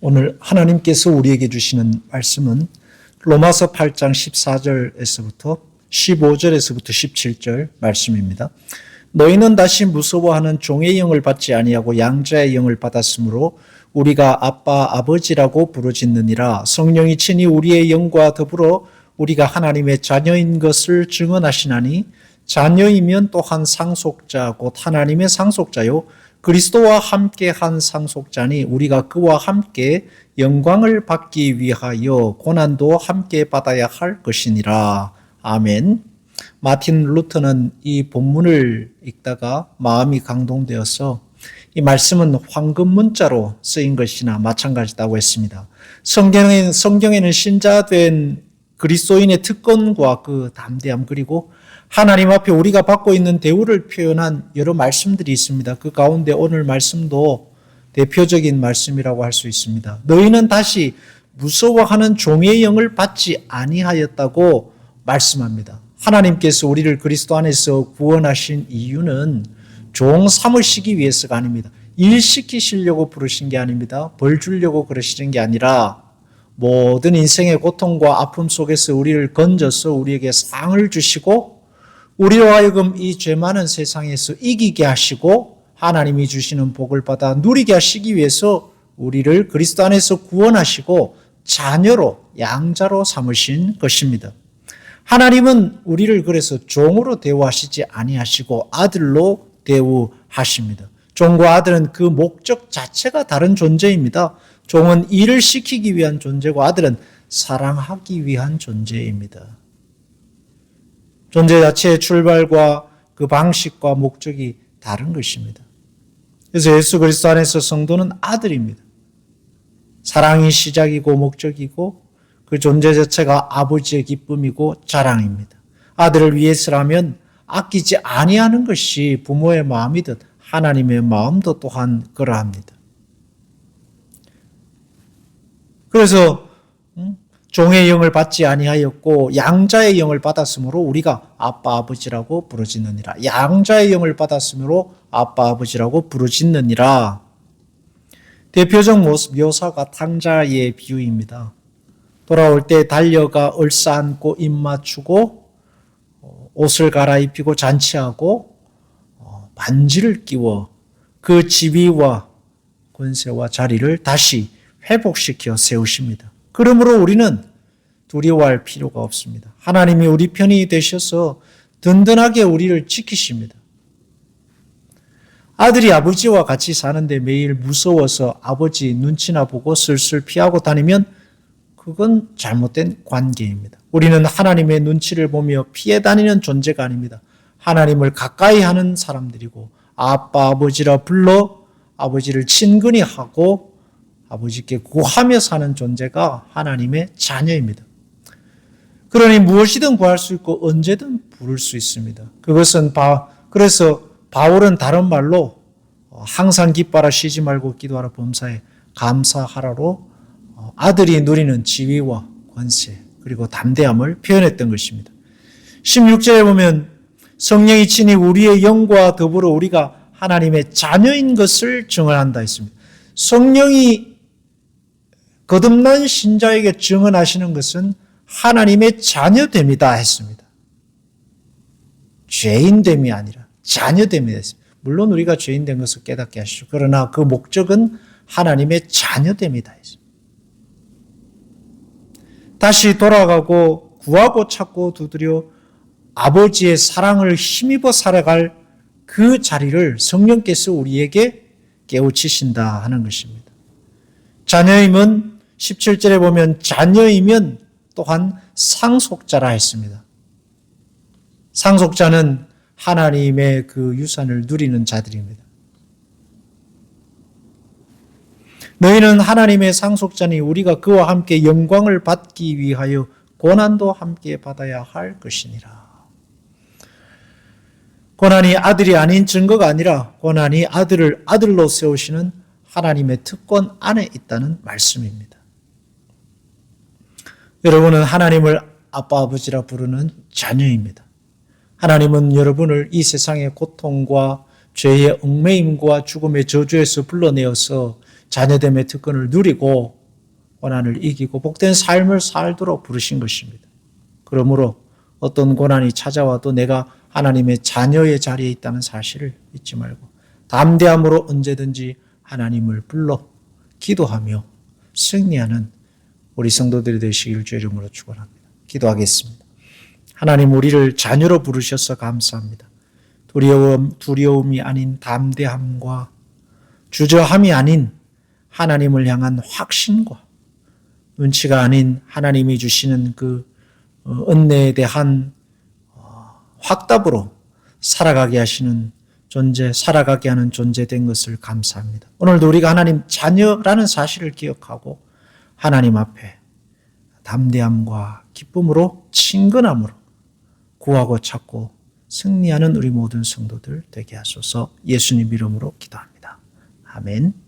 오늘 하나님께서 우리에게 주시는 말씀은 로마서 8장 14절에서부터 15절에서부터 17절 말씀입니다. 너희는 다시 무서워하는 종의 영을 받지 아니하고 양자의 영을 받았으므로 우리가 아빠 아버지라고 부르짖느니라. 성령이 친히 우리의 영과 더불어 우리가 하나님의 자녀인 것을 증언하시나니 자녀이면 또한 상속자 곧 하나님의 상속자요 그리스도와 함께 한 상속자니 우리가 그와 함께 영광을 받기 위하여 고난도 함께 받아야 할 것이니라. 아멘. 마틴 루터는 이 본문을 읽다가 마음이 감동되어서 이 말씀은 황금 문자로 쓰인 것이나 마찬가지다고 했습니다. 성경에는 신자된 그리스도인의 특권과 그 담대함 그리고 하나님 앞에 우리가 받고 있는 대우를 표현한 여러 말씀들이 있습니다. 그 가운데 오늘 말씀도 대표적인 말씀이라고 할 수 있습니다. 너희는 다시 무서워하는 종의 영을 받지 아니하였다고 말씀합니다. 하나님께서 우리를 그리스도 안에서 구원하신 이유는 종 삼으시기 위해서가 아닙니다. 일 시키시려고 부르신 게 아닙니다. 벌 주려고 그러시는 게 아니라 모든 인생의 고통과 아픔 속에서 우리를 건져서 우리에게 상을 주시고 우리로 하여금 이 죄 많은 세상에서 이기게 하시고 하나님이 주시는 복을 받아 누리게 하시기 위해서 우리를 그리스도 안에서 구원하시고 자녀로 양자로 삼으신 것입니다. 하나님은 우리를 그래서 종으로 대우하시지 아니하시고 아들로 대우하십니다. 종과 아들은 그 목적 자체가 다른 존재입니다. 종은 일을 시키기 위한 존재고 아들은 사랑하기 위한 존재입니다. 존재 자체의 출발과 그 방식과 목적이 다른 것입니다. 그래서 예수 그리스도 안에서 성도는 아들입니다. 사랑이 시작이고 목적이고 그 존재 자체가 아버지의 기쁨이고 자랑입니다. 아들을 위해서라면 아끼지 아니하는 것이 부모의 마음이듯 하나님의 마음도 또한 그러합니다. 그래서 종의 영을 받지 아니하였고 양자의 영을 받았으므로 우리가 아빠 아버지라고 부르짖느니라. 양자의 영을 받았으므로 아빠 아버지라고 부르짖느니라. 대표적 묘사가 탕자의 비유입니다. 돌아올 때 달려가 얼싸안고 입 맞추고 옷을 갈아입히고 잔치하고 반지를 끼워 그 지위와 권세와 자리를 다시 회복시켜 세우십니다. 그러므로 우리는 두려워할 필요가 없습니다. 하나님이 우리 편이 되셔서 든든하게 우리를 지키십니다. 아들이 아버지와 같이 사는데 매일 무서워서 아버지 눈치나 보고 슬슬 피하고 다니면 그건 잘못된 관계입니다. 우리는 하나님의 눈치를 보며 피해 다니는 존재가 아닙니다. 하나님을 가까이 하는 사람들이고 아빠 아버지라 불러 아버지를 친근히 하고 아버지께 구하며 사는 존재가 하나님의 자녀입니다. 그러니 무엇이든 구할 수 있고 언제든 부를 수 있습니다. 그래서 바울은 다른 말로 항상 기뻐하라 쉬지 말고 기도하라 범사에 감사하라로 아들이 누리는 지위와 권세 그리고 담대함을 표현했던 것입니다. 16절에 보면 성령이 친히 우리의 영과 더불어 우리가 하나님의 자녀인 것을 증언한다 했습니다. 성령이 거듭난 신자에게 증언하시는 것은 하나님의 자녀됨이다 했습니다. 죄인됨이 아니라 자녀됨이 됐습니다. 물론 우리가 죄인된 것을 깨닫게 하시죠. 그러나 그 목적은 하나님의 자녀됨이다 했습니다. 다시 돌아가고 구하고 찾고 두드려 아버지의 사랑을 힘입어 살아갈 그 자리를 성령께서 우리에게 깨우치신다 하는 것입니다. 자녀임은 17절에 보면 자녀이면 또한 상속자라 했습니다. 상속자는 하나님의 그 유산을 누리는 자들입니다. 너희는 하나님의 상속자니 우리가 그와 함께 영광을 받기 위하여 고난도 함께 받아야 할 것이니라. 고난이 아들이 아닌 증거가 아니라 고난이 아들을 아들로 세우시는 하나님의 특권 안에 있다는 말씀입니다. 여러분은 하나님을 아빠 아버지라 부르는 자녀입니다. 하나님은 여러분을 이 세상의 고통과 죄의 얽매임과 죽음의 저주에서 불러내어서 자녀됨의 특권을 누리고 고난을 이기고 복된 삶을 살도록 부르신 것입니다. 그러므로 어떤 고난이 찾아와도 내가 하나님의 자녀의 자리에 있다는 사실을 잊지 말고 담대함으로 언제든지 하나님을 불러 기도하며 승리하는 우리 성도들이 되시길 주의 이름으로 축원합니다. 기도하겠습니다. 하나님, 우리를 자녀로 부르셔서 감사합니다. 두려움이 아닌 담대함과 주저함이 아닌 하나님을 향한 확신과 눈치가 아닌 하나님이 주시는 그 은혜에 대한 확답으로 살아가게 하시는 존재, 살아가게 하는 존재 된 것을 감사합니다. 오늘도 우리가 하나님 자녀라는 사실을 기억하고 하나님 앞에 담대함과 기쁨으로 친근함으로 구하고 찾고 승리하는 우리 모든 성도들 되게 하소서. 예수님 이름으로 기도합니다. 아멘.